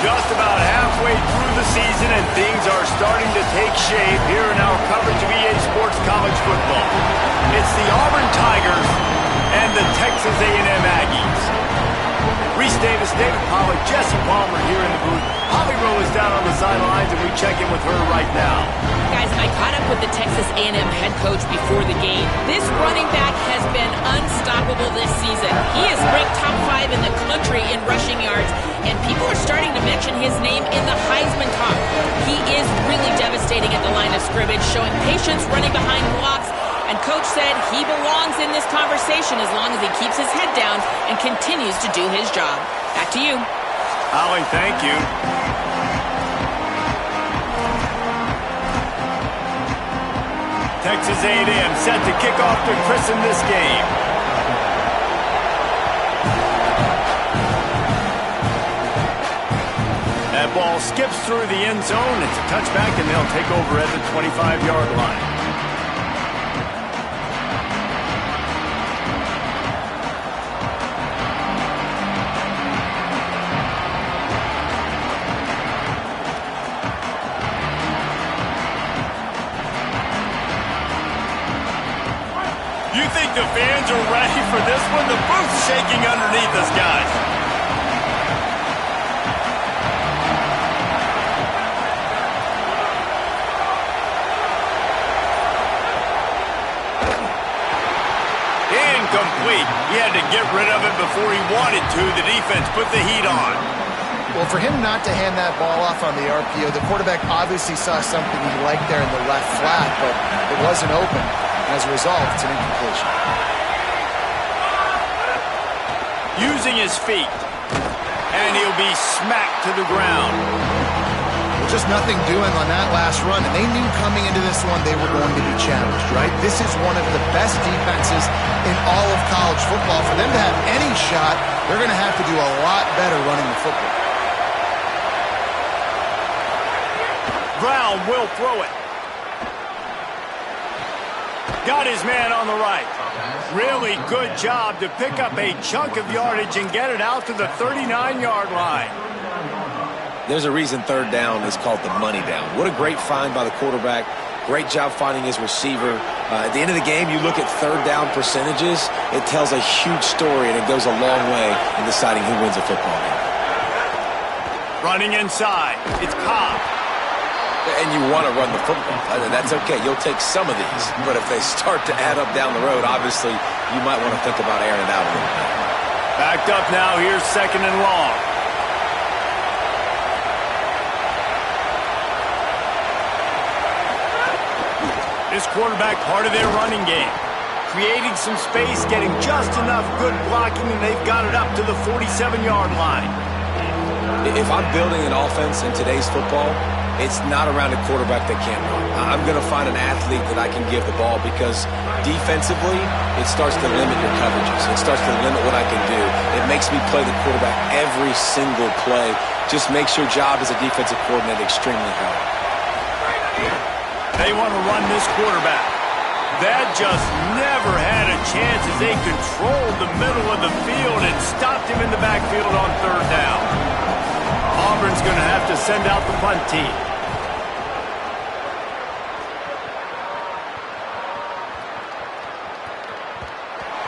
Just about halfway through the season, and things are starting to take shape here in our coverage of EA Sports College Football. It's the Auburn Tigers and the Texas A&M Aggies. Reese Davis, David Pollack, Jesse Palmer here in the booth. Holly Rowe is down on the sidelines, and we check in with her right now. Guys, I caught up with the Texas A&M head coach before the game. This running back has been unstoppable this season. He is ranked top 5 in the country in rushing yards, and people are starting to mention his name in the Heisman talk. He is really devastating at the line of scrimmage, showing patience running behind blocks. And Coach said he belongs in this conversation as long as he keeps his head down and continues to do his job. Back to you. Holly, thank you. Texas A&M set to kick off to christen this game. That ball skips through the end zone. It's a touchback, and they'll take over at the 25-yard line. You think the fans are ready for this one? The booth's shaking underneath us, guys. Incomplete. He had to get rid of it before he wanted to. The defense put the heat on. Well, for him not to hand that ball off on the RPO, the quarterback obviously saw something he liked there in the left flat, but it wasn't open. As a result, it's an incompletion. Using his feet. And he'll be smacked to the ground. Well, just nothing doing on that last run, and they knew coming into this one they were going to be challenged, right? This is one of the best defenses in all of college football. For them to have any shot, they're going to have to do a lot better running the football. Brown will throw it. Got his man on the right. Really good job to pick up a chunk of yardage and get it out to the 39-yard line. There's a reason third down is called the money down. What a great find by the quarterback. Great job finding his receiver. At the end of the game, you look at third down percentages. It tells a huge story, and it goes a long way in deciding who wins a football game. Running inside. It's Cobb. And you want to run the football. That's okay. You'll take some of these. But if they start to add up down the road, obviously, you might want to think about airing it out a little bit. Backed up now. Here's second and long. This quarterback, part of their running game. Creating some space, getting just enough good blocking, and they've got it up to the 47-yard line. If I'm building an offense in today's football, it's not around a quarterback that can't run. I'm going to find an athlete that I can give the ball because defensively, it starts to limit your coverages. It starts to limit what I can do. It makes me play the quarterback every single play. Just makes your job as a defensive coordinator extremely hard. They want to run this quarterback. That just never had a chance as they controlled the middle of the field and stopped him in the backfield on third down. Auburn's going to have to send out the punt team.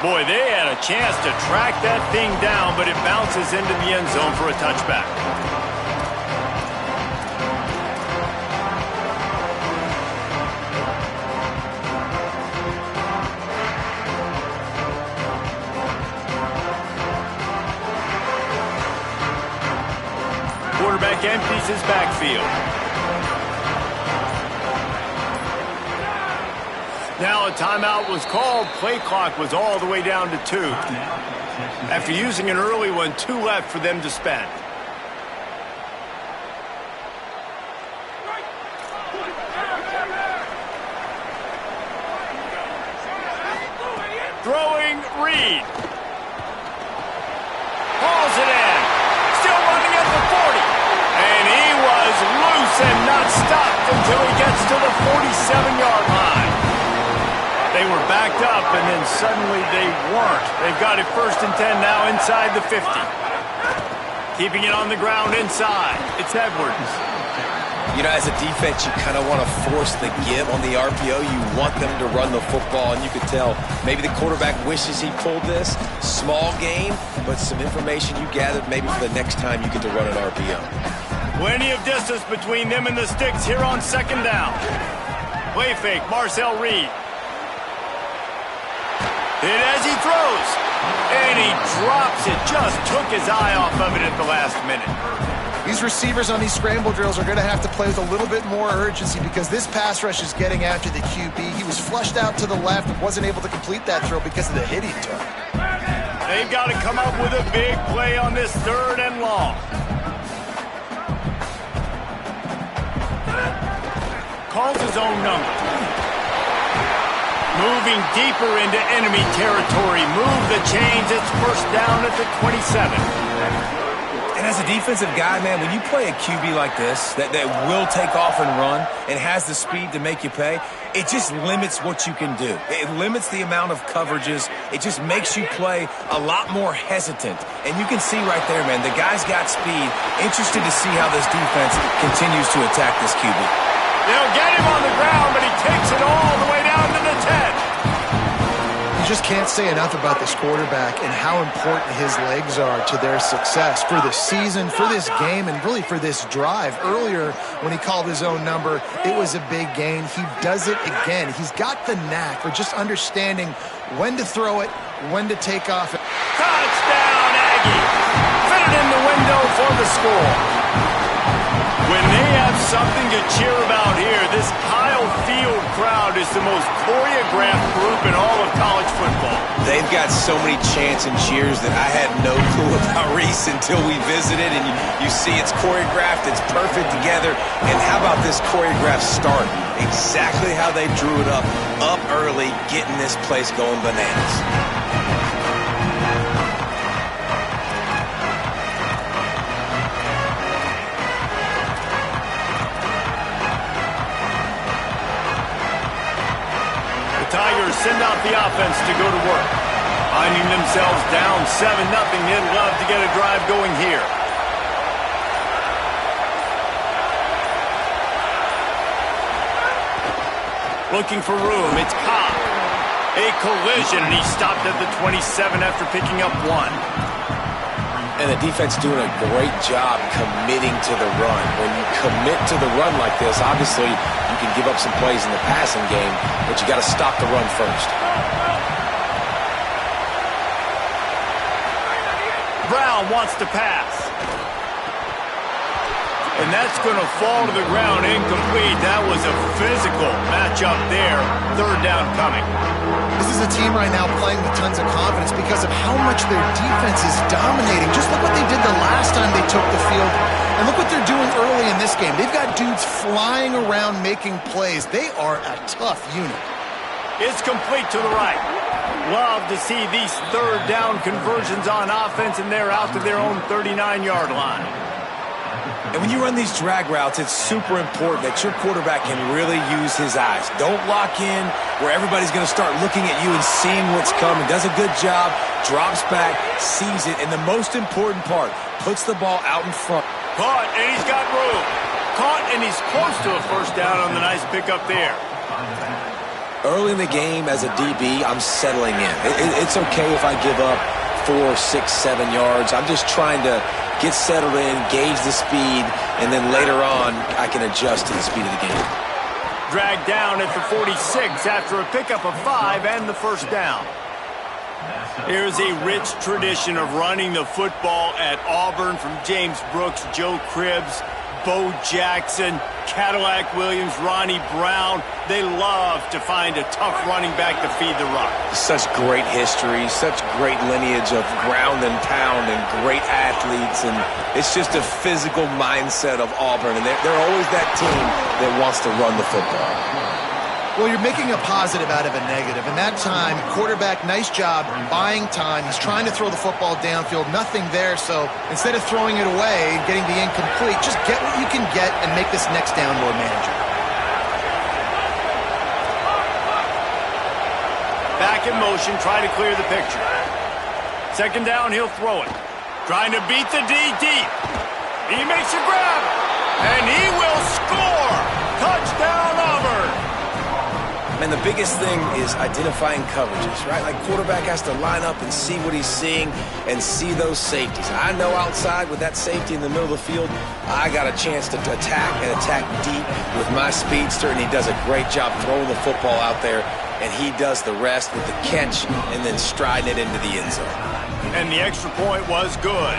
Boy, they had a chance to track that thing down, but it bounces into the end zone for a touchback. Quarterback empties his backfield. Now a timeout was called. Play clock was all the way down to 2. After using an early one, 2 left for them to spend. Throwing Reed. Hauls it in. Still running at the 40. And he was loose and not stopped until he gets to the 47-yard line. They were backed up, and then suddenly they weren't. They've got it 1st and 10 now inside the 50. Keeping it on the ground inside. It's Edwards. You know, as a defense, you kind of want to force the give on the RPO. You want them to run the football, and you can tell maybe the quarterback wishes he pulled this. Small game, but some information you gathered maybe for the next time you get to run an RPO. Plenty of distance between them and the sticks here on second down. Play fake, Marcel Reed. Hit as he throws. And he drops it. Just took his eye off of it at the last minute. These receivers on these scramble drills are going to have to play with a little bit more urgency because this pass rush is getting after the QB. He was flushed out to the left and wasn't able to complete that throw because of the hit he took. They've got to come up with a big play on this 3rd and long. Calls his own number. Moving deeper into enemy territory. Move the chains. It's first down at the 27. And as a defensive guy, man, when you play a QB like this that will take off and run and has the speed to make you pay, it just limits what you can do. It limits the amount of coverages. It just makes you play a lot more hesitant. And you can see right there, man, the guy's got speed. Interested to see how this defense continues to attack this QB. They'll get him on the ground, but he takes it all the way down to the 10. You just can't say enough about this quarterback and how important his legs are to their success for the season, for this game, and really for this drive. Earlier, when he called his own number, it was a big gain. He does it again. He's got the knack for just understanding when to throw it, when to take off. Touchdown, Aggie! Fit it in the window for the score. When they have something to cheer about here, this Kyle Field crowd is the most choreographed group in all of college football. They've got so many chants and cheers that I had no clue about Reese until we visited, and you see it's choreographed, it's perfect together. And how about this choreographed start? Exactly how they drew it up early, getting this place going bananas. Tigers send out the offense to go to work. Finding themselves down 7-0, they'd love to get a drive going here. Looking for room, it's Cobb. A collision, and he stopped at the 27 after picking up 1. And the defense doing a great job committing to the run. When you commit to the run like this, obviously you can give up some plays in the passing game, but you got to stop the run first. Brown wants to pass. And that's going to fall to the ground incomplete. That was a physical matchup there. 3rd down coming. This is a team right now playing with tons of confidence because of how much their defense is dominating. Just look what they did the last time they took the field. And look what they're doing early in this game. They've got dudes flying around making plays. They are a tough unit. It's complete to the right. Love to see these 3rd down conversions on offense, and they're out to their own 39-yard line. And when you run these drag routes, it's super important that your quarterback can really use his eyes. Don't lock in where everybody's going to start looking at you and seeing what's coming. Does a good job, drops back, sees it, and the most important part, puts the ball out in front. Caught, and he's got room. Caught, and he's close to a first down on the nice pickup there. Early in the game as a DB, I'm settling in. It's okay if I give up 4, 6, 7 yards. I'm just trying to get settled in, gauge the speed, and then later on, I can adjust to the speed of the game. Dragged down at the 46 after a pickup of 5 and the first down. There's a rich tradition of running the football at Auburn from James Brooks, Joe Cribbs, Bo Jackson, Cadillac Williams, Ronnie Brown. They love to find a tough running back to feed the rock. Such great history, such great lineage of ground and pound and great athletes. And it's just a physical mindset of Auburn. And they're always that team that wants to run the football. Well, you're making a positive out of a negative. And that time, quarterback, nice job buying time. He's trying to throw the football downfield. Nothing there. So instead of throwing it away and getting the incomplete, just get what you can get and make this next down more manageable. Back in motion, try to clear the picture. Second down, he'll throw it. Trying to beat the D deep. He makes a grab, and he will score. Touchdown, Auburn. And the biggest thing is identifying coverages, right? Like, quarterback has to line up and see what he's seeing and see those safeties. I know outside with that safety in the middle of the field, I got a chance to attack and attack deep with my speedster, and he does a great job throwing the football out there, and he does the rest with the catch and then striding it into the end zone. And the extra point was good.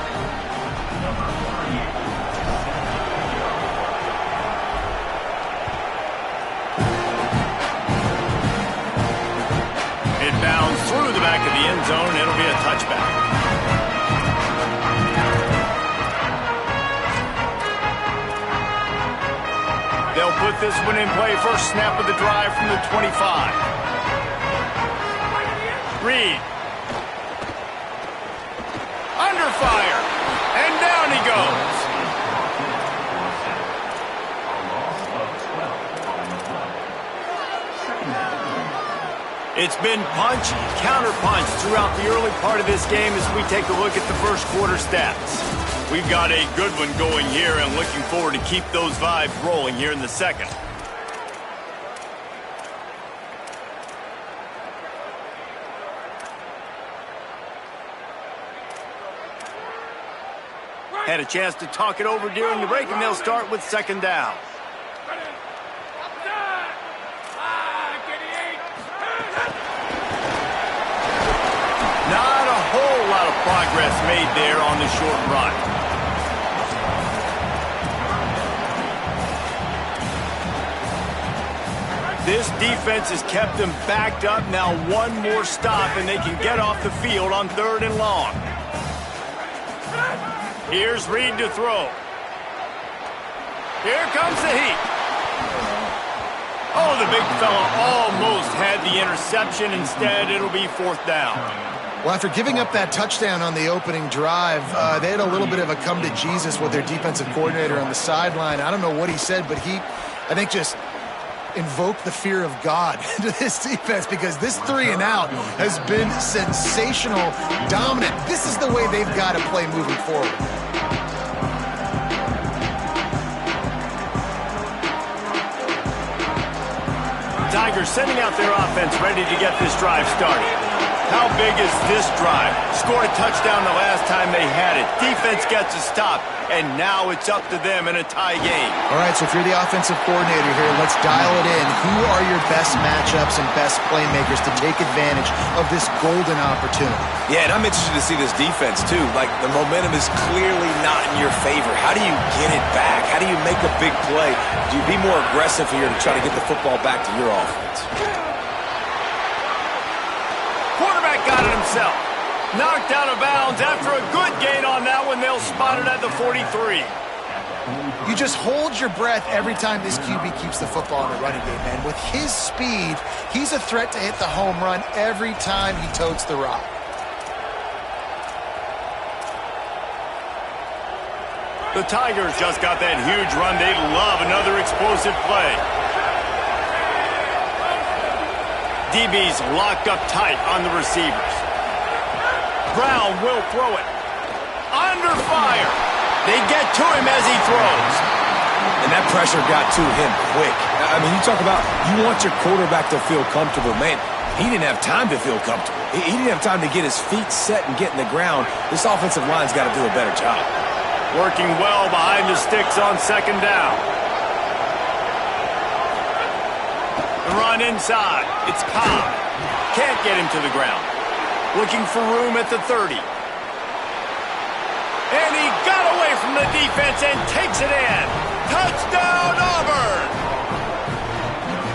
Bounds through the back of the end zone. It'll be a touchback. They'll put this one in play. First snap of the drive from the 25. Reed. Under fire. And down he goes. It's been punch, counter-punch throughout the early part of this game as we take a look at the first quarter stats. We've got a good one going here and looking forward to keep those vibes rolling here in the second. Had a chance to talk it over during the break, and they'll start with second down. Not a whole lot of progress made there on the short run. This defense has kept them backed up. Now one more stop, and they can get off the field on 3rd and long. Here's Reed to throw. Here comes the heat. Oh, the big fella almost had the interception. Instead, it'll be 4th down. Well, after giving up that touchdown on the opening drive, they had a little bit of a come to Jesus with their defensive coordinator on the sideline. I don't know what he said, but he, I think, just invoked the fear of God into this defense, because this 3 and out has been sensational, dominant. This is the way they've got to play moving forward. Tigers sending out their offense, ready to get this drive started. How big is this drive? Scored a touchdown the last time they had it. Defense gets a stop, and now it's up to them in a tie game. All right, so if you're the offensive coordinator here, let's dial it in. Who are your best matchups and best playmakers to take advantage of this golden opportunity? Yeah, and I'm interested to see this defense, too. Like, the momentum is clearly not in your favor. How do you get it back? How do you make a big play? Do you be more aggressive here to try to get the football back to your offense? Quarterback got it himself. Knocked out of bounds after a good gain on that one. They'll spot it at the 43. You just hold your breath every time this QB keeps the football in the running game, man. With his speed, he's a threat to hit the home run every time he totes the rock. The Tigers just got that huge run. They love another explosive play. DB's locked up tight on the receivers. Brown will throw it. Under fire. They get to him as he throws. And that pressure got to him quick. I mean, you talk about you want your quarterback to feel comfortable. Man, he didn't have time to feel comfortable. He didn't have time to get his feet set and get in the ground. This offensive line's got to do a better job. Working well behind the sticks on second down. The run inside. It's Cobb. Can't get him to the ground. Looking for room at the 30. And he got away from the defense and takes it in. Touchdown, Auburn!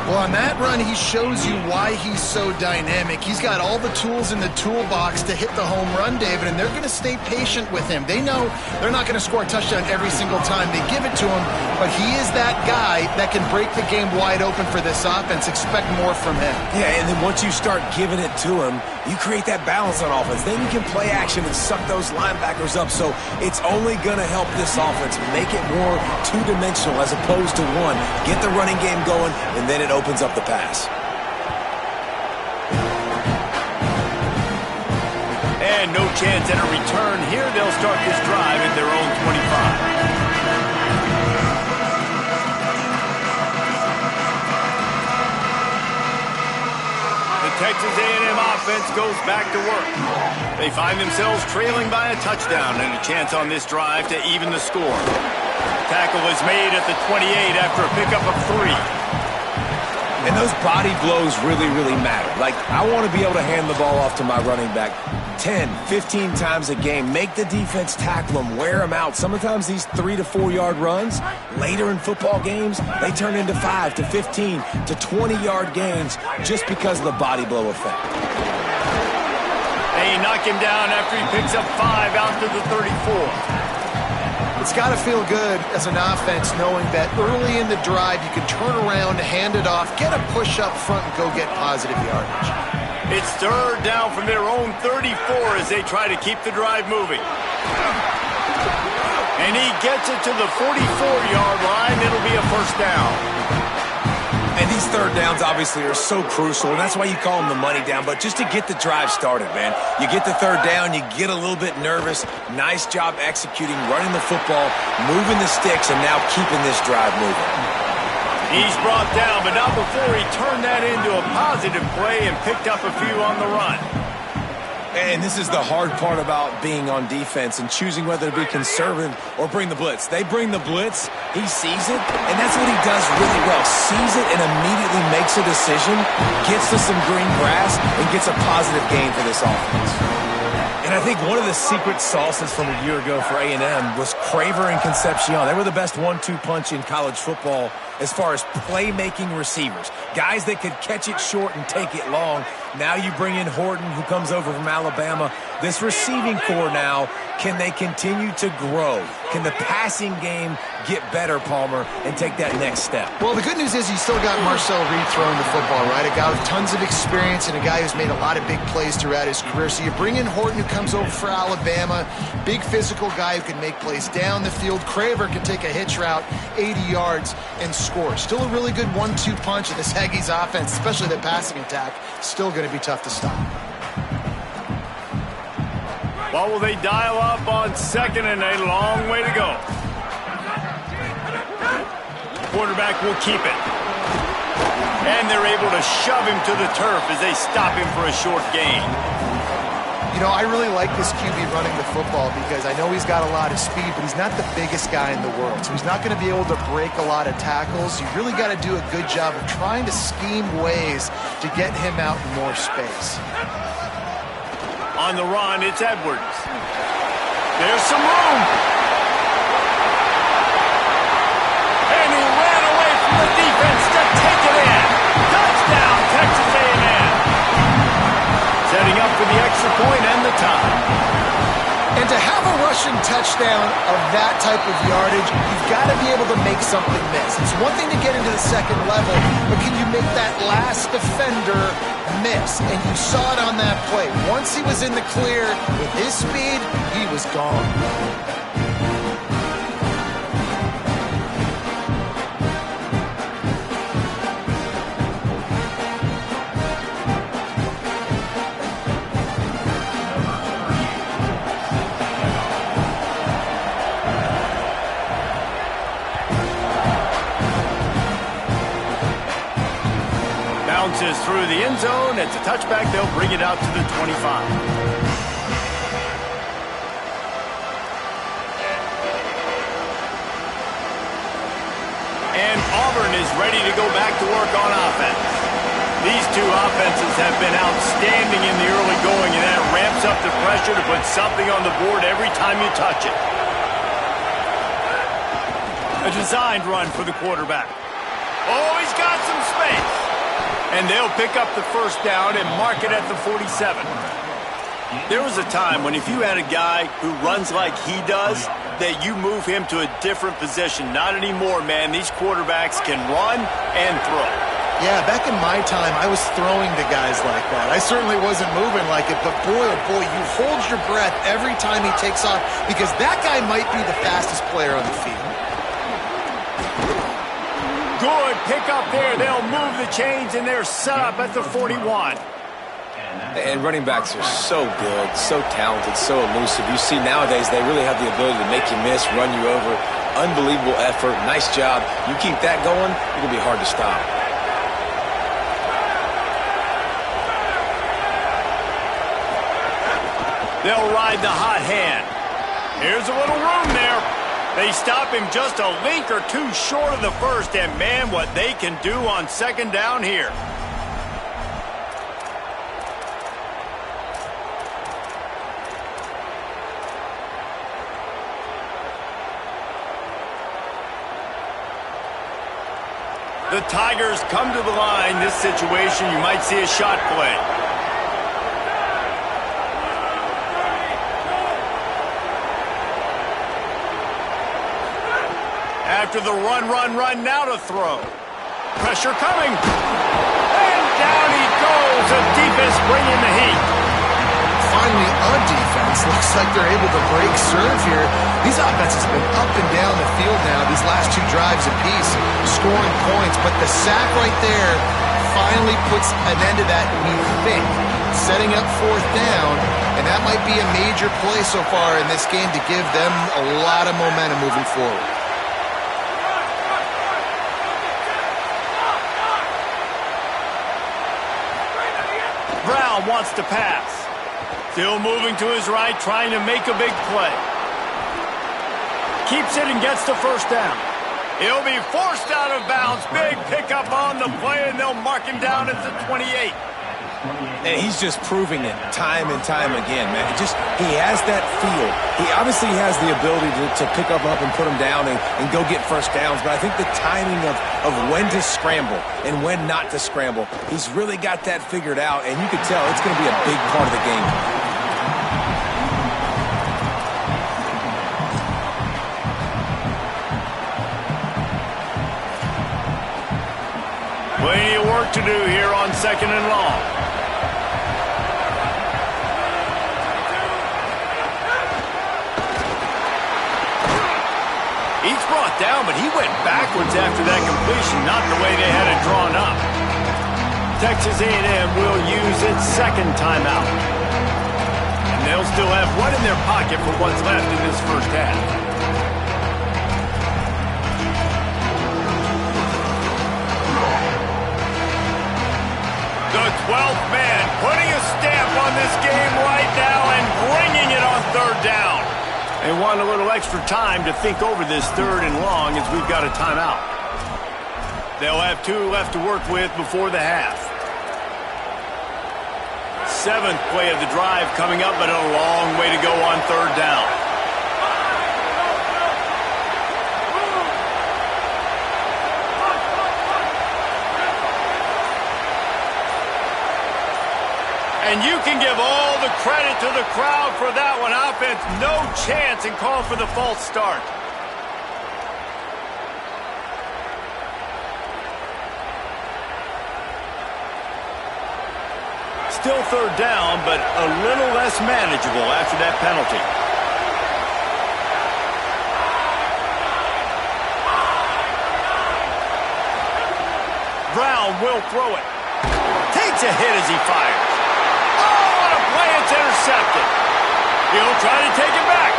Well, on that run, he shows you why he's so dynamic. He's got all the tools in the toolbox to hit the home run, David, and they're going to stay patient with him. They know they're not going to score a touchdown every single time they give it to him, but he is that guy that can break the game wide open for this offense. Expect more from him. Yeah, and then once you start giving it to him, you create that balance on offense. Then you can play action and suck those linebackers up, so it's only going to help this offense make it more two-dimensional as opposed to one. Get the running game going, and then it opens up the pass. And And no chance at a return here. They'll start this drive at their own 25. Texas A&M offense goes back to work. They find themselves trailing by a touchdown and a chance on this drive to even the score. Tackle is made at the 28 after a pickup of 3. And those body blows really, really matter. Like, I want to be able to hand the ball off to my running back 10, 15 times a game. Make the defense tackle them, wear them out. Sometimes these 3 to 4 yard runs, later in football games, they turn into 5 to 15 to 20 yard gains just because of the body blow effect. They knock him down after he picks up 5 out to the 34. It's got to feel good as an offense knowing that early in the drive you can turn around, hand it off, get a push up front, and go get positive yardage. It's third down from their own 34 as they try to keep the drive moving. And he gets it to the 44-yard line. It'll be a first down. And these third downs obviously are so crucial, and that's why you call them the money down. But just to get the drive started, man, you get the third down, you get a little bit nervous. Nice job executing, running the football, moving the sticks, and now keeping this drive moving. He's brought down, but not before he turned that into a positive play and picked up a few on the run. And this is the hard part about being on defense and choosing whether to be conservative or bring the blitz. They bring the blitz, he sees it, and that's what he does really well. Sees it and immediately makes a decision, gets to some green grass, and gets a positive gain for this offense. And I think one of the secret sauces from a year ago for A&M was Craver and Concepcion. They were the best 1-2 punch in college football as far as playmaking receivers. Guys that could catch it short and take it long. Now you bring in Horton, who comes over from Alabama. This receiving core now, can they continue to grow? Can the passing game get better, Palmer, and take that next step? Well, the good news is you still got Marcel Reed throwing the football, right? A guy with tons of experience and a guy who's made a lot of big plays throughout his career. So you bring in Horton, who comes over for Alabama, big physical guy who can make plays down the field. Craver can take a hitch route 80 yards and score. Still a really good 1-2 punch in this Aggies offense, especially the passing attack. Still going to be tough to stop. Well, will they dial up on second and a long way to go? Quarterback will keep it. And they're able to shove him to the turf as they stop him for a short gain. You know, I really like this QB running the football because I know he's got a lot of speed, but he's not the biggest guy in the world. So he's not going to be able to break a lot of tackles. You really got to do a good job of trying to scheme ways to get him out in more space. On the run, it's Edwards. There's some room. And he ran away from the defense to take it in. Touchdown, Texas A&M. Setting up for the extra point and the tie. And to have a rushing touchdown of that type of yardage, you've got to be able to make something miss. It's one thing to get into the second level, but can you make that last defender miss? And you saw it on that play. Once he was in the clear with his speed, he was gone. Bounces through the end zone. It's a touchback. They'll bring it out to the 25. And Auburn is ready to go back to work on offense. These two offenses have been outstanding in the early going, and that ramps up the pressure to put something on the board every time you touch it. A designed run for the quarterback. Oh, he's got some space. And they'll pick up the first down and mark it at the 47. There was a time when if you had a guy who runs like he does, that you move him to a different position. Not anymore, man. These quarterbacks can run and throw. Yeah, back in my time, I was throwing to guys like that. I certainly wasn't moving like it, but boy, oh boy, you hold your breath every time he takes off because that guy might be the fastest player on the field. Good pick up there. They'll move the chains, and they're set up at the 41. And running backs are so good, so talented, so elusive. You see nowadays they really have the ability to make you miss, run you over. Unbelievable effort. Nice job. You keep that going, it'll be hard to stop. They'll ride the hot hand. Here's a little room there. They stop him just a link or two short of the first, and man, what they can do on second down here. The Tigers come to the line. This situation, you might see a shot play. After the run, now to throw. Pressure coming. And down he goes. The defense bringing the heat. Finally, a defense. Looks like they're able to break serve here. These offenses have been up and down the field now, these last two drives apiece, scoring points. But the sack right there finally puts an end to that, we think, setting up fourth down. And that might be a major play so far in this game to give them a lot of momentum moving forward. Brown wants to pass. Still moving to his right, trying to make a big play. Keeps it and gets the first down. He'll be forced out of bounds. Big pickup on the play, and they'll mark him down at the 28. And he's just proving it time and time again, man. He has that feel. He obviously has the ability to pick up and put him down and go get first downs. But I think the timing of when to scramble and when not to scramble, he's really got that figured out. And you can tell it's going to be a big part of the game. Plenty of work to do here on second and long. He's brought down, but he went backwards after that completion, not the way they had it drawn up. Texas A&M will use its second timeout. And they'll still have one in their pocket for what's left in this first half. The 12th man putting a stamp on this game right now and bringing it on third down. They want a little extra time to think over this third and long as we've got a timeout. They'll have two left to work with before the half. Seventh play of the drive coming up, but a long way to go on third down. And you can give all the credit to the crowd for that one. Offense, no chance, and call for the false start. Still third down, but a little less manageable after that penalty. Brown will throw it. Takes a hit as he fires. Play, it's intercepted. He'll try to take it back.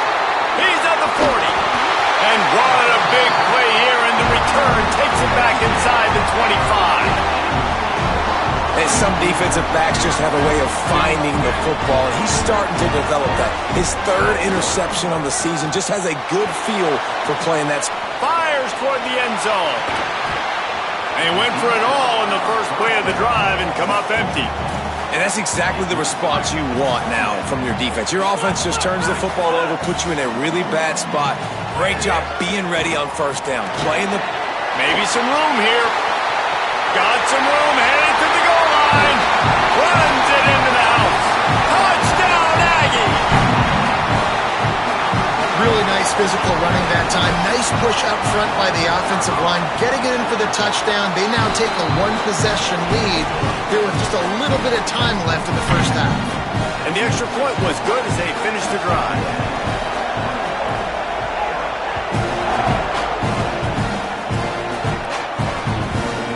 He's at the 40. And what a big play here, and the return takes it back inside the 25. And some defensive backs just have a way of finding the football, and he's starting to develop that. His third interception on the season just has a good feel for playing that. Fires toward the end zone. And he went for it all in the first play of the drive and come up empty. And that's exactly the response you want now from your defense. Your offense just turns the football over, puts you in a really bad spot. Great job being ready on first down. Playing the... Maybe some room here. Got some room, headed to the goal line. Runs it into the house. Touchdown, Aggie! Really nice physical running that time. Nice push up front by the offensive line, getting it in for the touchdown. They now take a one-possession lead. There was just a little bit of time left in the first half. And the extra point was good as they finished the drive.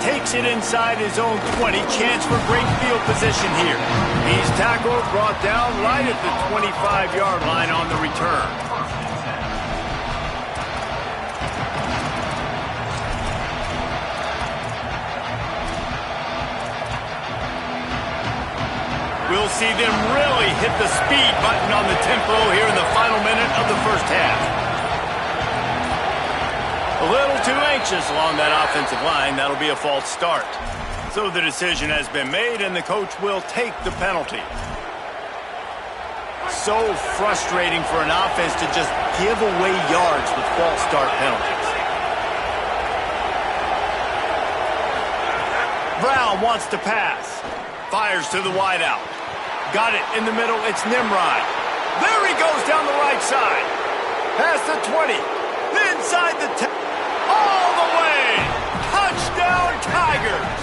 Takes Makes it inside his own 20. Chance for great field position here. He's tackled, brought down right at the 25-yard line on the return. We'll see them really hit the speed button on the tempo here in the final minute of the first half. A little too anxious along that offensive line. That'll be a false start. So the decision has been made, and the coach will take the penalty. So frustrating for an offense to just give away yards with false start penalties. Brown wants to pass. Fires to the wideout. Got it in the middle. It's Nimrod. There he goes down the right side. Past the 20. Inside the 10. All the way. Touchdown, Tigers.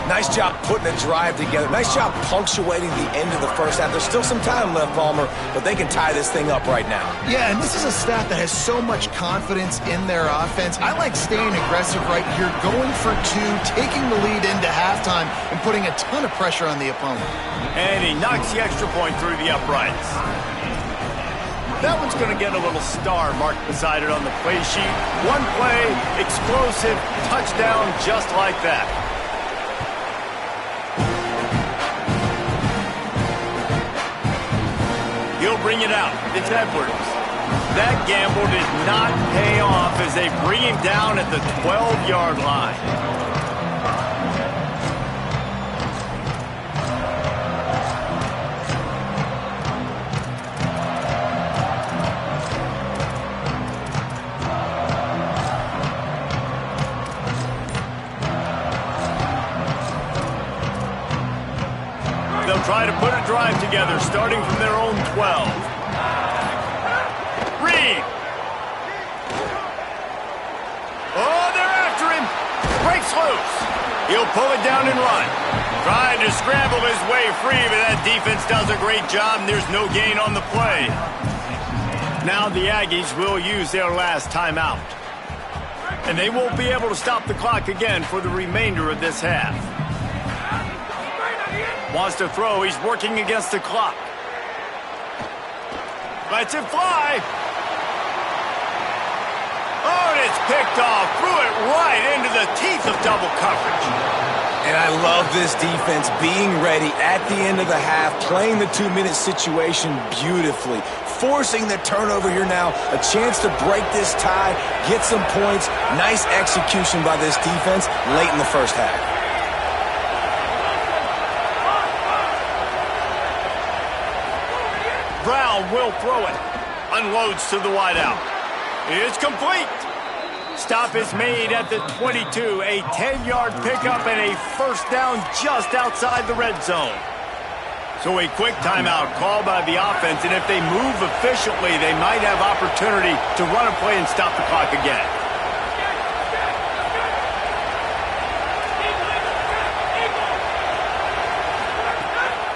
Nice job putting a drive together. Nice job punctuating the end of the first half. There's still some time left, Palmer, but they can tie this thing up right now. Yeah, and this is a staff that has so much confidence in their offense. I like staying aggressive right here, going for two, taking the lead into halftime, and putting a ton of pressure on the opponent. And he knocks the extra point through the uprights. That one's going to get a little star marked beside it on the play sheet. One play, explosive, touchdown, just like that. He'll bring it out. It's Edwards. That gamble did not pay off as they bring him down at the 12-yard line. They'll try to put a drive together, starting from their own 12. Reed. Oh, they're after him. Breaks loose. He'll pull it down and run. Trying to scramble his way free, but that defense does a great job, and there's no gain on the play. Now the Aggies will use their last timeout. And they won't be able to stop the clock again for the remainder of this half. Wants to throw. He's working against the clock. Lets it fly. Oh, and it's picked off. Threw it right into the teeth of double coverage. And I love this defense being ready at the end of the half, playing the 2-minute situation beautifully, forcing the turnover here now, a chance to break this tie, get some points. Nice execution by this defense late in the first half. Brown will throw it. Unloads to the wideout. It's complete. Stop is made at the 22. A 10-yard pickup and a first down just outside the red zone. So a quick timeout called by the offense, and if they move efficiently, they might have opportunity to run a play and stop the clock again.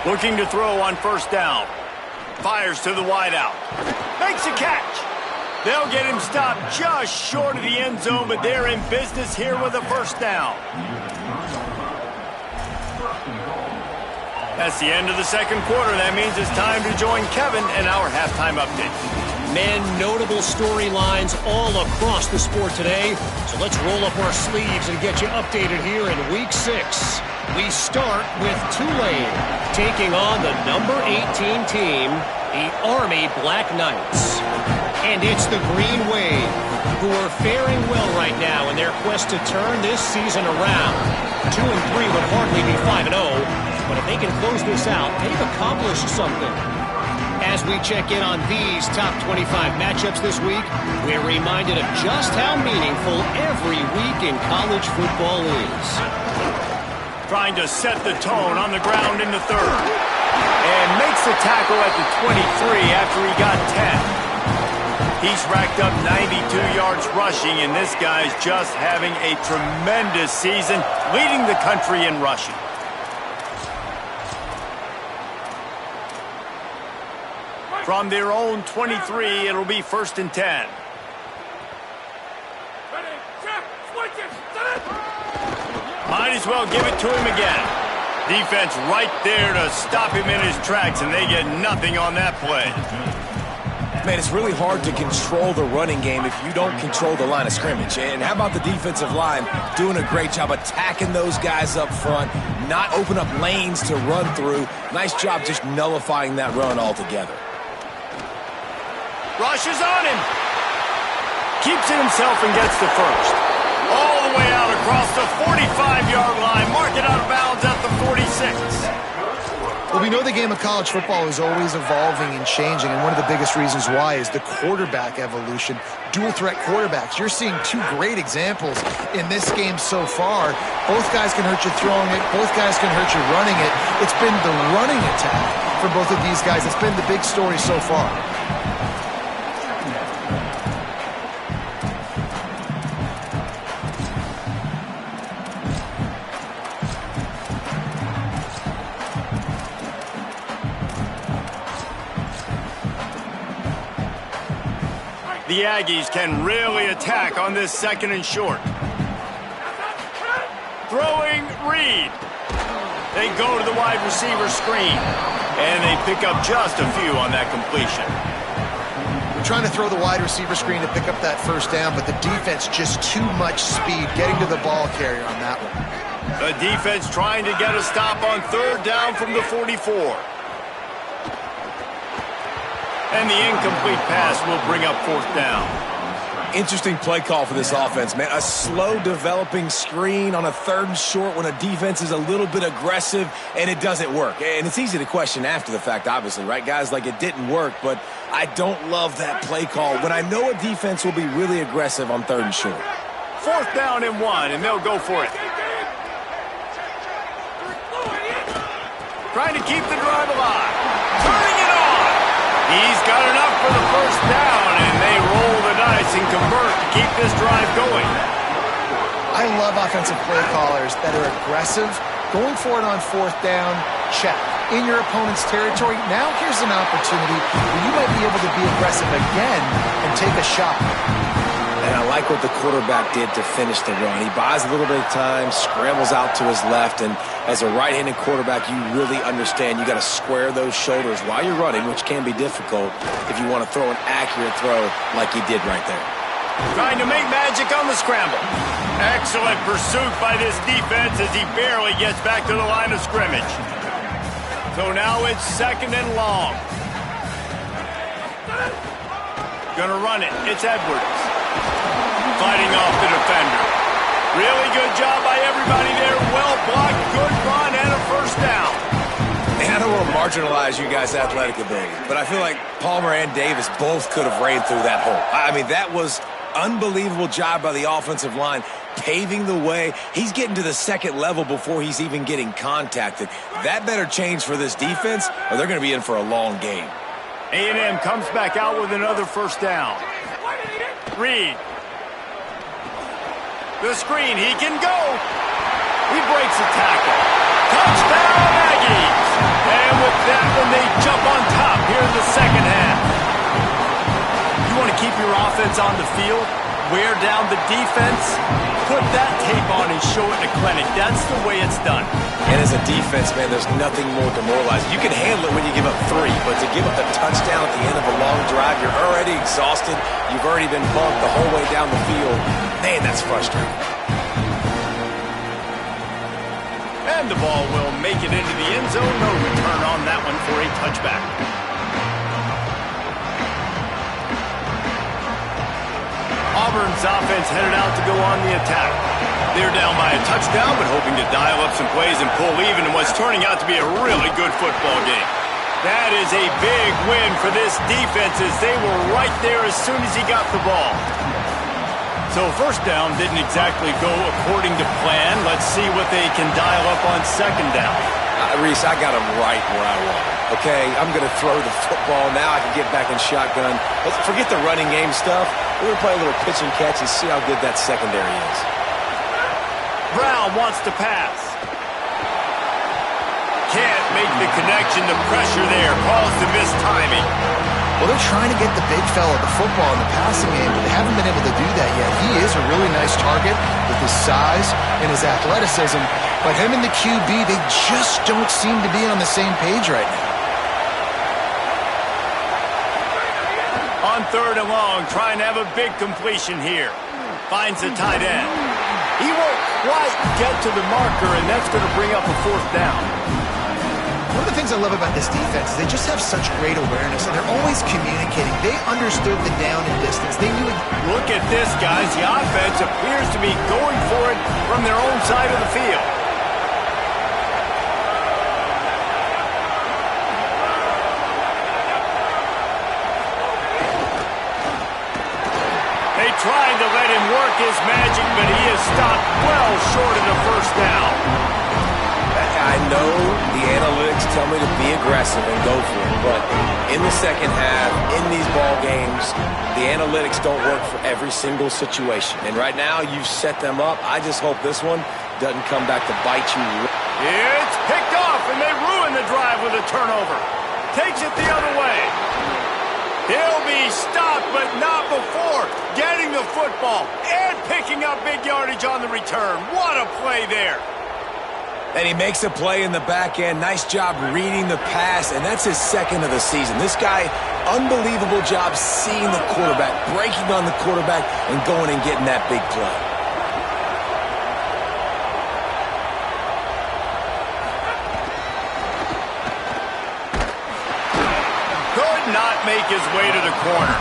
Looking to throw on first down. Fires to the wideout. Makes a catch. They'll get him stopped just short of the end zone, but they're in business here with a first down. That's the end of the second quarter. That means it's time to join Kevin in our halftime update. Man, notable storylines all across the sport today. So let's roll up our sleeves and get you updated here in Week 6. We start with Tulane taking on the number 18 team, the Army Black Knights. And it's the Green Wave, who are faring well right now in their quest to turn this season around. 2-3 would hardly be 5-0, but if they can close this out, they've accomplished something. As we check in on these top 25 matchups this week, we're reminded of just how meaningful every week in college football is. Trying to set the tone on the ground in the third. And makes the tackle at the 23 after he got 10. He's racked up 92 yards rushing, and this guy's just having a tremendous season, leading the country in rushing. From their own 23, it'll be 1st and 10. Might as well give it to him again. Defense right there to stop him in his tracks, and they get nothing on that play. Man, it's really hard to control the running game if you don't control the line of scrimmage. And how about the defensive line doing a great job attacking those guys up front, not open up lanes to run through. Nice job just nullifying that run altogether. Rushes on him. Keeps it himself and gets the first. All the way out across the 45-yard line. Mark it out of bounds at the 46. Well, we know the game of college football is always evolving and changing, and one of the biggest reasons why is the quarterback evolution. Dual-threat quarterbacks. You're seeing two great examples in this game so far. Both guys can hurt you throwing it. Both guys can hurt you running it. It's been the running attack for both of these guys. It's been the big story so far. The Aggies can really attack on this second and short. Throwing Reed. They go to the wide receiver screen, and they pick up just a few on that completion. We're trying to throw the wide receiver screen to pick up that first down, but the defense just too much speed getting to the ball carrier on that one. The defense trying to get a stop on third down from the 44. And the incomplete pass will bring up fourth down. Interesting play call for this offense, man. A slow developing screen on a third and short when a defense is a little bit aggressive and it doesn't work. And it's easy to question after the fact, obviously, right, guys? Like, it didn't work, but I don't love that play call when I know a defense will be really aggressive on third and short. Fourth down and 1, and they'll go for it. Trying to keep the drive alive. Turning it on. He's got enough for the first down, and they roll the dice and convert to keep this drive going. I love offensive play callers that are aggressive. Going for it on fourth down, check. In your opponent's territory, now here's an opportunity where you might be able to be aggressive again and take a shot. And I like what the quarterback did to finish the run. He buys a little bit of time, scrambles out to his left, and as a right-handed quarterback, you really understand you got to square those shoulders while you're running, which can be difficult if you want to throw an accurate throw like he did right there. Trying to make magic on the scramble. Excellent pursuit by this defense as he barely gets back to the line of scrimmage. So now it's second and long. Gonna run it. It's Edwards. Fighting off the defender. Really good job by everybody there. Well blocked, good run, and a first down. And I don't want to marginalize you guys' athletic ability, but I feel like Palmer and Davis both could have ran through that hole. I mean, that was unbelievable job by the offensive line, paving the way. He's getting to the second level before he's even getting contacted. That better change for this defense, or they're going to be in for a long game. A&M comes back out with another first down. Reed. The screen, he can go. He breaks a tackle. Touchdown, Aggies. And with that one, they jump on top here in the second half. You want to keep your offense on the field, wear down the defense, put that tape on and show it in a clinic. That's the way it's done. And as a defense, man, there's nothing more demoralizing. You can handle it when you give up 3, but to give up the touchdown at the end of a long drive, you're already exhausted. You've already been bumped the whole way down the field. Man, that's frustrating. And the ball will make it into the end zone. No return on that one for a touchback. Auburn's offense headed out to go on the attack. They're down by a touchdown, but hoping to dial up some plays and pull even in what's turning out to be a really good football game. That is a big win for this defense as they were right there as soon as he got the ball. So first down didn't exactly go according to plan. Let's see what they can dial up on second down. Reese, I got him right where I want him. Okay, I'm going to throw the football. Now I can get back in shotgun. Let's forget the running game stuff. We're going to play a little pitch and catch and see how good that secondary is. Brown wants to pass. Can't make the connection. The pressure there caused the missed timing. Well, they're trying to get the big fella the football in the passing game, but they haven't been able to do that yet. He is a really nice target with his size and his athleticism, but him and the QB, they just don't seem to be on the same page right now. On 3rd and long, trying to have a big completion here. Finds the tight end. He won't quite get to the marker, and that's going to bring up a 4th down. One of the things I love about this defense is they just have such great awareness, and they're always communicating. They understood the down and distance. They knew it. Look at this, guys. The offense appears to be going for it from their own side of the field. They tried to let him work his magic, but he is stopped well short of the 1st down. I know the analytics tell me to be aggressive and go for it, but in the second half, in these ball games, the analytics don't work for every single situation. And right now, you've set them up. I just hope this one doesn't come back to bite you. It's picked off, and they ruin the drive with a turnover. Takes it the other way. He'll be stopped, but not before getting the football and picking up big yardage on the return. What a play there. And he makes a play in the back end. Nice job reading the pass, and that's his 2nd of the season. This guy, unbelievable job seeing the quarterback, breaking on the quarterback, and going and getting that big play. Could not make his way to the corner.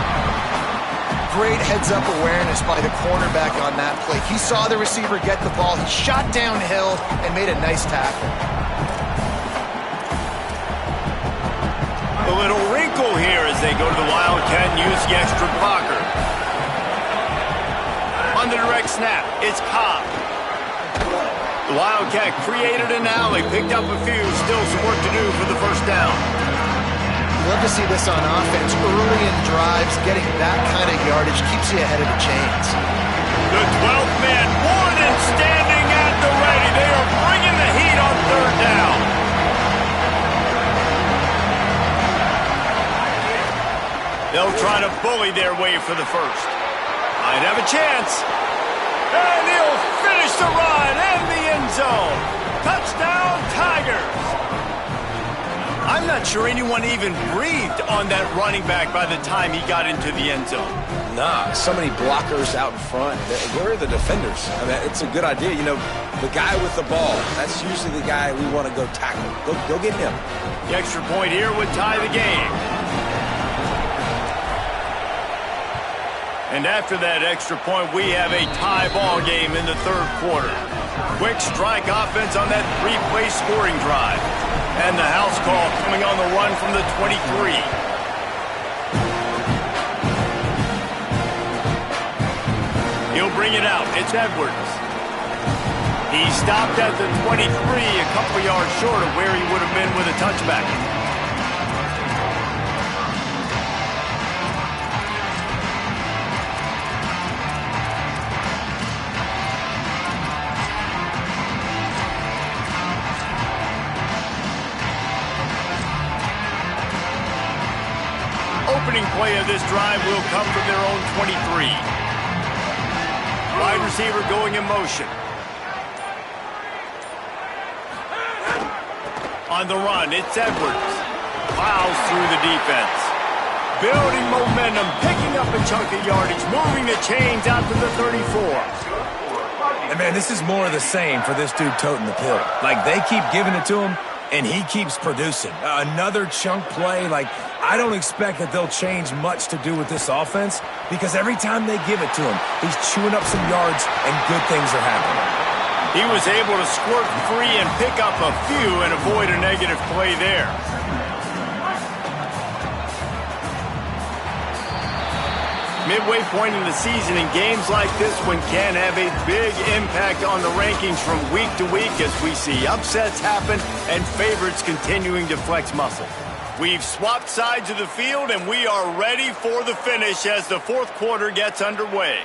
Great heads-up awareness by the cornerback on that play. He saw the receiver get the ball. He shot downhill and made a nice tackle. A little wrinkle here as they go to the Wildcat and use the extra blocker. On the direct snap, it's Cobb. The Wildcat created an alley, picked up a few, still some work to do for the 1st down. Love to see this on offense. Early in drives, getting that kind of yardage keeps you ahead of the chains. The 12th man more than standing at the ready. They are bringing the heat on 3rd down. They'll try to bully their way for the 1st. Might have a chance. And he'll finish the run and the end zone. Touchdown, Tigers. I'm not sure anyone even breathed on that running back by the time he got into the end zone. Nah, so many blockers out in front. Where are the defenders? I mean, it's a good idea. You know, the guy with the ball, that's usually the guy we want to go tackle. Go get him. The extra point here would tie the game. And after that extra point, we have a tie ball game in the 3rd quarter. Quick strike offense on that 3-play scoring drive. And the house call coming on the run from the 23. He'll bring it out. It's Edwards. He stopped at the 23, a couple yards short of where he would have been with a touchback. Opening play of this drive will come from their own 23. Wide receiver going in motion. On the run, it's Edwards. Plows through the defense. Building momentum, picking up a chunk of yardage, moving the chains out to the 34. And man, this is more of the same for this dude toting the pill. Like, they keep giving it to him, and he keeps producing. Another chunk play. Like, I don't expect that they'll change much to do with this offense, because every time they give it to him, he's chewing up some yards and good things are happening. He was able to squirt free and pick up a few and avoid a negative play there. Midway point in the season, and games like this one can have a big impact on the rankings from week to week as we see upsets happen and favorites continuing to flex muscle. We've swapped sides of the field, and we are ready for the finish as the 4th quarter gets underway.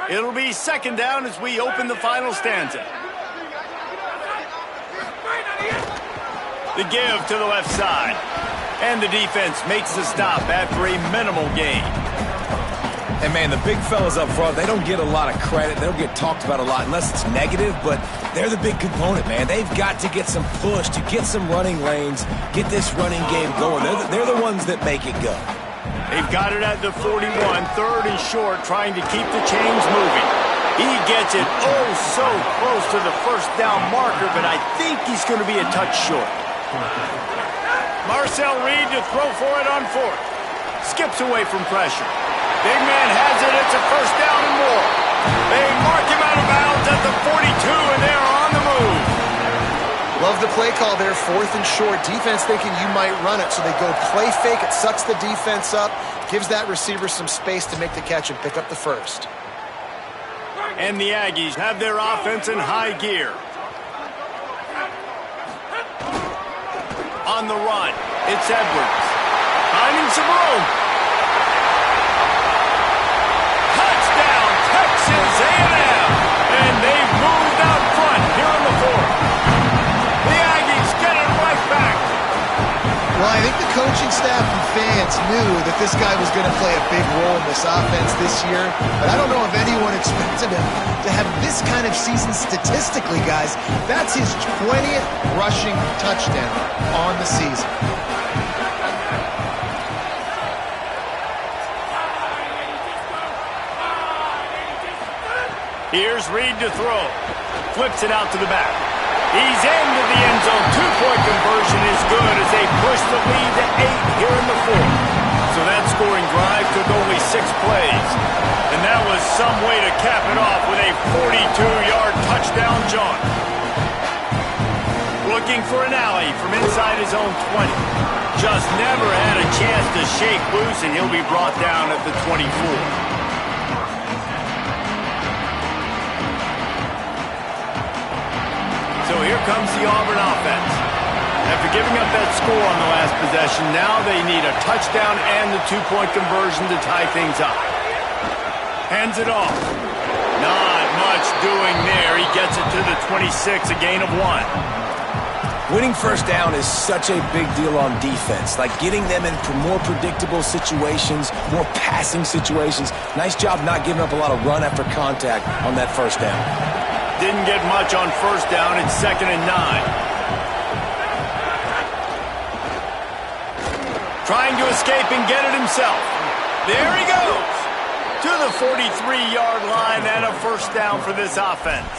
It'll be 2nd down as we open the final stanza. The give to the left side. And the defense makes the stop after a minimal gain. And, man, the big fellas up front, they don't get a lot of credit. They don't get talked about a lot unless it's negative, but they're the big component, man. They've got to get some push, to get some running lanes, get this running game going. They're the ones that make it go. They've got it at the 41, third and short, trying to keep the chains moving. He gets it oh so close to the first down marker, but I think he's going to be a touch short. Marcel Reed to throw for it on fourth. Skips away from pressure. Big man has it. It's a first down and more. They mark him out of bounds at the 42, and they're on the move. Love the play call there, fourth and short. Defense thinking you might run it, so they go play fake. It sucks the defense up, gives that receiver some space to make the catch and pick up the first. And the Aggies have their offense in high gear. On the run, it's Edwards. Finding some room. Touchdown, Texas A&M. And they've moved out front here in the fourth. The Aggies get it right back. Well, I think the coaching staff and fans knew that this guy was going to play a big role in this offense this year, but I don't know if anyone expected him to have this kind of season statistically, guys. That's his 20th rushing touchdown on the season. Here's Reed to throw. Flips it out to the back. He's into the end zone. Two-point conversion is good as they push the lead to 8 here in the fourth. So that scoring drive took only 6 plays. And that was some way to cap it off with a 42-yard touchdown jaunt. Looking for an alley from inside his own 20. Just never had a chance to shake loose, and he'll be brought down at the 24. So here comes the Auburn offense. After giving up that score on the last possession, now they need a touchdown and the two-point conversion to tie things up. Hands it off. Not much doing there. He gets it to the 26, a gain of 1. Winning first down is such a big deal on defense, like getting them in more predictable situations, more passing situations. Nice job not giving up a lot of run after contact on that first down. Didn't get much on first down. It's 2nd and 9. Trying to escape and get it himself. There he goes. To the 43-yard line and a first down for this offense.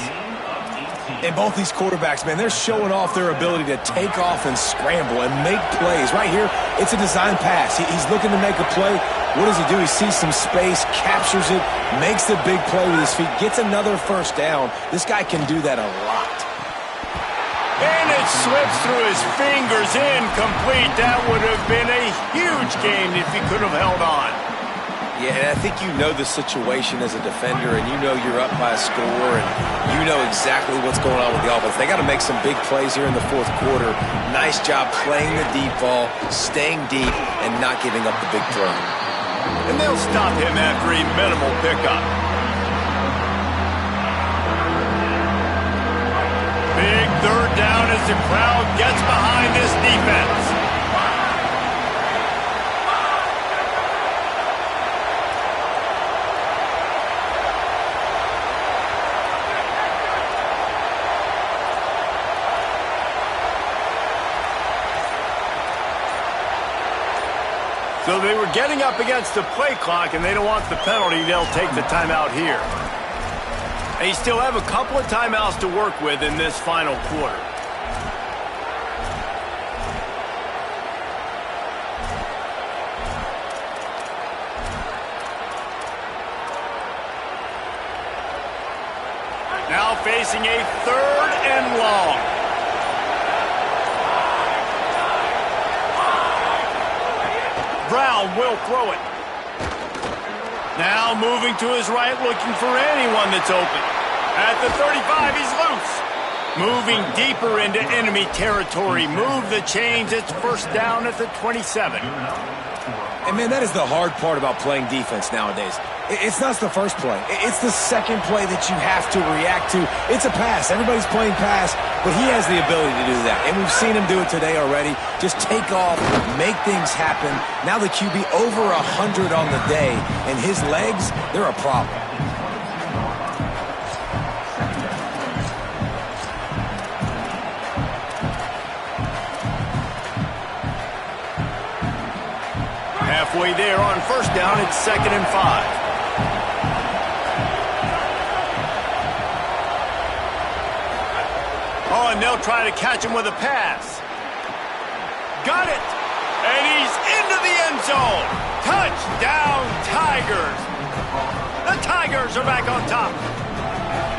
And both these quarterbacks, man, they're showing off their ability to take off and scramble and make plays. Right here, it's a design pass. He's looking to make a play. What does he do? He sees some space, captures it, makes the big play with his feet, gets another first down. This guy can do that a lot. And it slips through his fingers, incomplete. That would have been a huge gain if he could have held on. Yeah, and I think you know the situation as a defender, and you know you're up by a score, and you know exactly what's going on with the offense. They got to make some big plays here in the fourth quarter. Nice job playing the deep ball, staying deep, and not giving up the big throw. And they'll stop him after a minimal pickup. Big third down as the crowd gets behind this defense. So they were getting up against the play clock, and they don't want the penalty. They'll take the timeout here. They still have a couple of timeouts to work with in this final quarter. Now facing a 3rd and long. Brown will throw it. Now moving to his right, looking for anyone that's open. At the 35, he's loose. Moving deeper into enemy territory. Move the chains. It's first down at the 27. And, man, that is the hard part about playing defense nowadays. It's not the first play. It's the second play that you have to react to. It's a pass. Everybody's playing pass, but he has the ability to do that. And we've seen him do it today already. Just take off, make things happen. Now the QB over 100 on the day, and his legs, they're a problem. Halfway there on first down, it's 2nd and 5. Oh, and they'll try to catch him with a pass. Got it! And he's into the end zone. Touchdown, Tigers. The Tigers are back on top.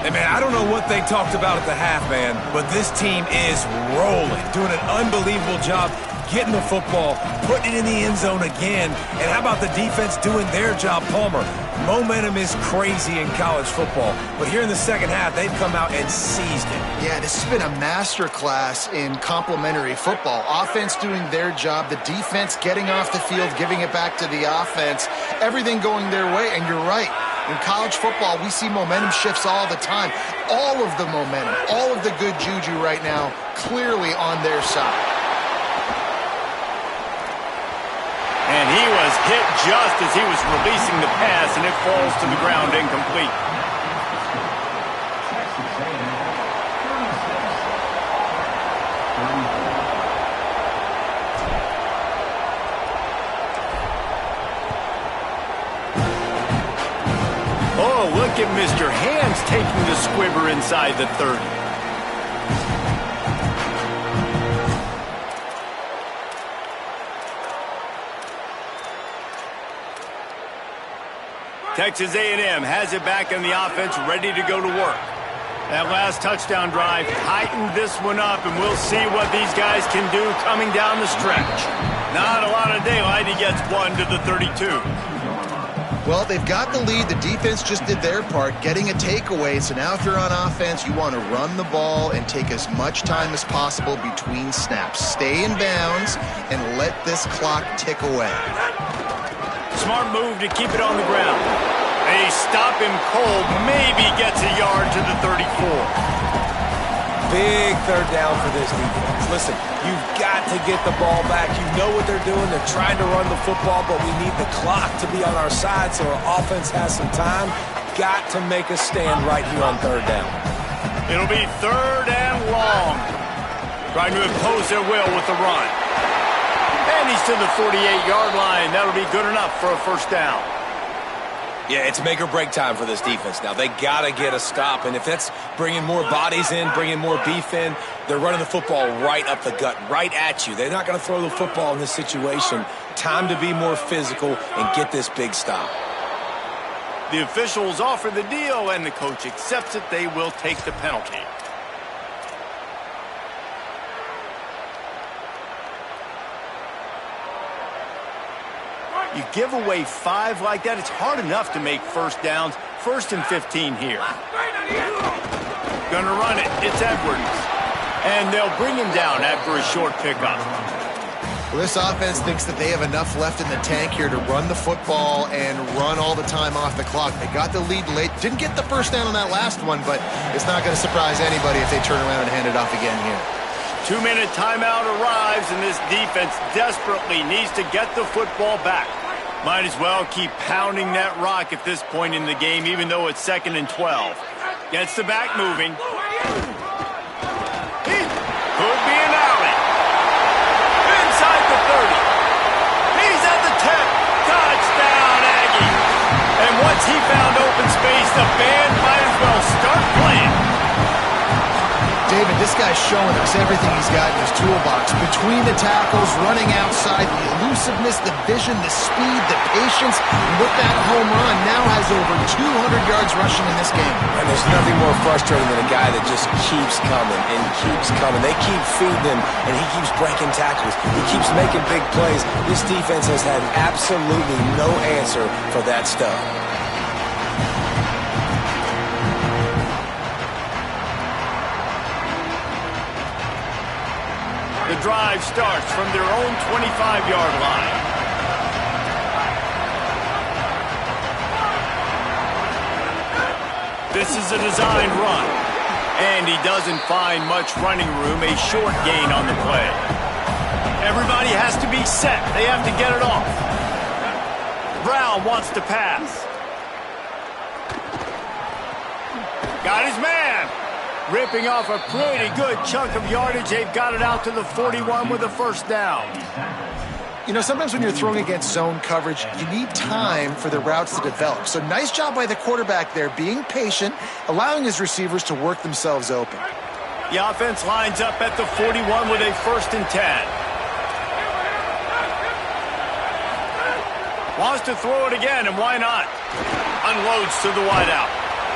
Hey, man, I don't know what they talked about at the half, man, but this team is rolling, doing an unbelievable job getting the football, putting it in the end zone again. And how about the defense doing their job, Palmer? Momentum is crazy in college football, but here in the second half, they've come out and seized it. Yeah, this has been a masterclass in complementary football. Offense doing their job, the defense getting off the field, giving it back to the offense, everything going their way. And you're right, in college football, we see momentum shifts all the time. All of the momentum, all of the good juju right now, clearly on their side. And he was hit just as he was releasing the pass, and it falls to the ground incomplete. Oh, look at Mr. Hands taking the squibber inside the 30. Texas A&M has it back in the offense, ready to go to work. That last touchdown drive tightened this one up, and we'll see what these guys can do coming down the stretch. Not a lot of daylight. He gets one to the 32. Well, they've got the lead. The defense just did their part, getting a takeaway. So now if you're on offense, you want to run the ball and take as much time as possible between snaps. Stay in bounds and let this clock tick away. Smart move to keep it on the ground. They stop him cold, maybe gets a yard to the 34. Big third down for this defense. Listen, you've got to get the ball back. You know what they're doing. They're trying to run the football, but we need the clock to be on our side so our offense has some time. Got to make a stand right here on third down. It'll be 3rd and long. Trying to impose their will with the run. And he's to the 48-yard line. That'll be good enough for a first down. Yeah, it's make or break time for this defense now. They got to get a stop, and if that's bringing more bodies in, bringing more beef in, they're running the football right up the gut, right at you. They're not going to throw the football in this situation. Time to be more physical and get this big stop. The officials offer the deal, and the coach accepts it. They will take the penalty. You give away 5 like that, it's hard enough to make first downs. 1st and 15 here. Gonna run it. It's Edwards. And they'll bring him down after a short pickup. Well, this offense thinks that they have enough left in the tank here to run the football and run all the time off the clock. They got the lead late. Didn't get the first down on that last one, but it's not going to surprise anybody if they turn around and hand it off again here. 2-minute timeout arrives, and this defense desperately needs to get the football back. Might as well keep pounding that rock at this point in the game, even though it's 2nd and 12. Gets the back moving. It could be an alley. Inside the 30. He's at the 10. Touchdown, Aggie. And once he found open space, the band might as well start playing. David, this guy's showing us everything he's got in his toolbox. Between the tackles, running outside, the elusiveness, the vision, the speed, the patience. And with that home run, now has over 200 yards rushing in this game. And there's nothing more frustrating than a guy that just keeps coming and keeps coming. They keep feeding him, and he keeps breaking tackles. He keeps making big plays. This defense has had absolutely no answer for that stuff. The drive starts from their own 25-yard line. This is a designed run. And he doesn't find much running room, a short gain on the play. Everybody has to be set. They have to get it off. Brown wants to pass. Got his man. Ripping off a pretty good chunk of yardage. They've got it out to the 41 with a first down. You know, sometimes when you're throwing against zone coverage, you need time for the routes to develop. So nice job by the quarterback there, being patient, allowing his receivers to work themselves open. The offense lines up at the 41 with a 1st and 10. Wants to throw it again, and why not? Unloads to the wideout.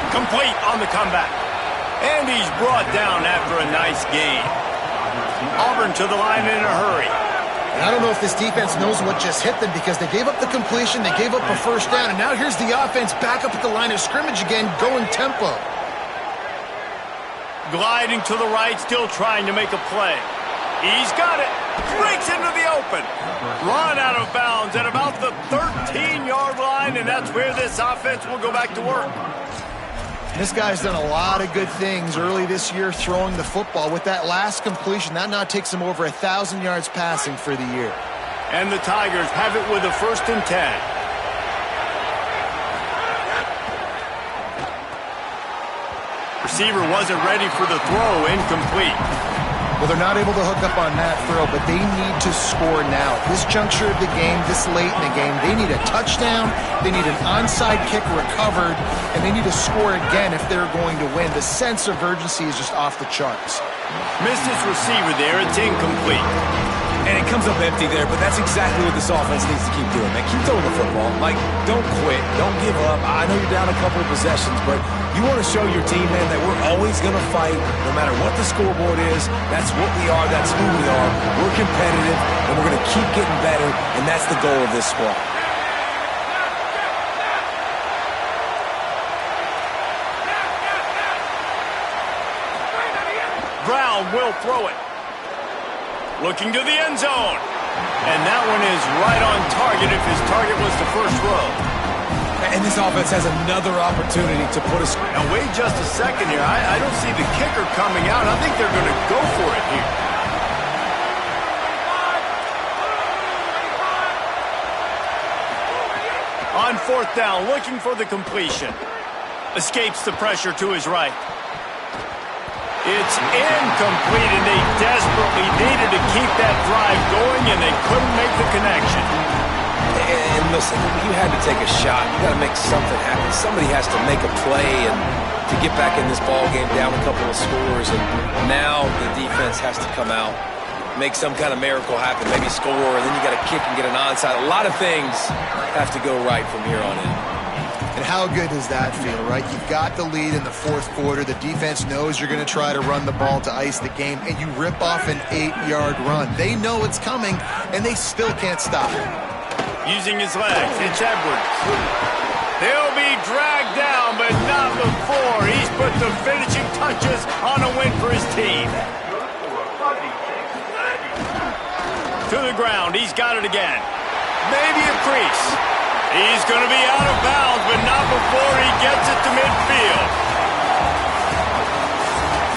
Complete on the comeback. And he's brought down after a nice gain. Auburn to the line in a hurry. And I don't know if this defense knows what just hit them because they gave up the completion, they gave up a first down, and now here's the offense back up at the line of scrimmage again, going tempo. Gliding to the right, still trying to make a play. He's got it. Breaks into the open. Run out of bounds at about the 13-yard line, and that's where this offense will go back to work. This guy's done a lot of good things early this year throwing the football. With that last completion, that now takes him over 1,000 yards passing for the year. And the Tigers have it with a 1st and 10. Receiver wasn't ready for the throw, incomplete. Well, they're not able to hook up on that throw, but they need to score now. This juncture of the game, this late in the game, they need a touchdown, they need an onside kick recovered, and they need to score again if they're going to win. The sense of urgency is just off the charts. Missed his receiver there. It's incomplete. And it comes up empty there, but that's exactly what this offense needs to keep doing, man. Keep throwing the football. Like, don't quit. Don't give up. I know you're down a couple of possessions, but you want to show your team, man, that we're always going to fight no matter what the scoreboard is. That's what we are. That's who we are. We're competitive, and we're going to keep getting better, and that's the goal of this squad. Brown will throw it. Looking to the end zone. And that one is right on target if his target was the first row. And this offense has another opportunity to put us... Now, wait just a second here. I don't see the kicker coming out. I think they're going to go for it here. On 4th down, looking for the completion. Escapes the pressure to his right. It's incomplete, and they desperately needed to keep that drive going, and they couldn't make the connection. And listen, you had to take a shot. You got to make something happen. Somebody has to make a play and to get back in this ball game down a couple of scores, and now the defense has to come out, make some kind of miracle happen, maybe score, and then you got to kick and get an onside. A lot of things have to go right from here on in. And how good does that feel, right? You've got the lead in the 4th quarter. The defense knows you're going to try to run the ball to ice the game, and you rip off an 8-yard run. They know it's coming, and they still can't stop it. Using his legs, it's Edwards. They'll be dragged down, but not before he's put the finishing touches on a win for his team. To the ground, he's got it again. Maybe a crease. He's going to be out of bounds, but not before he gets it to midfield.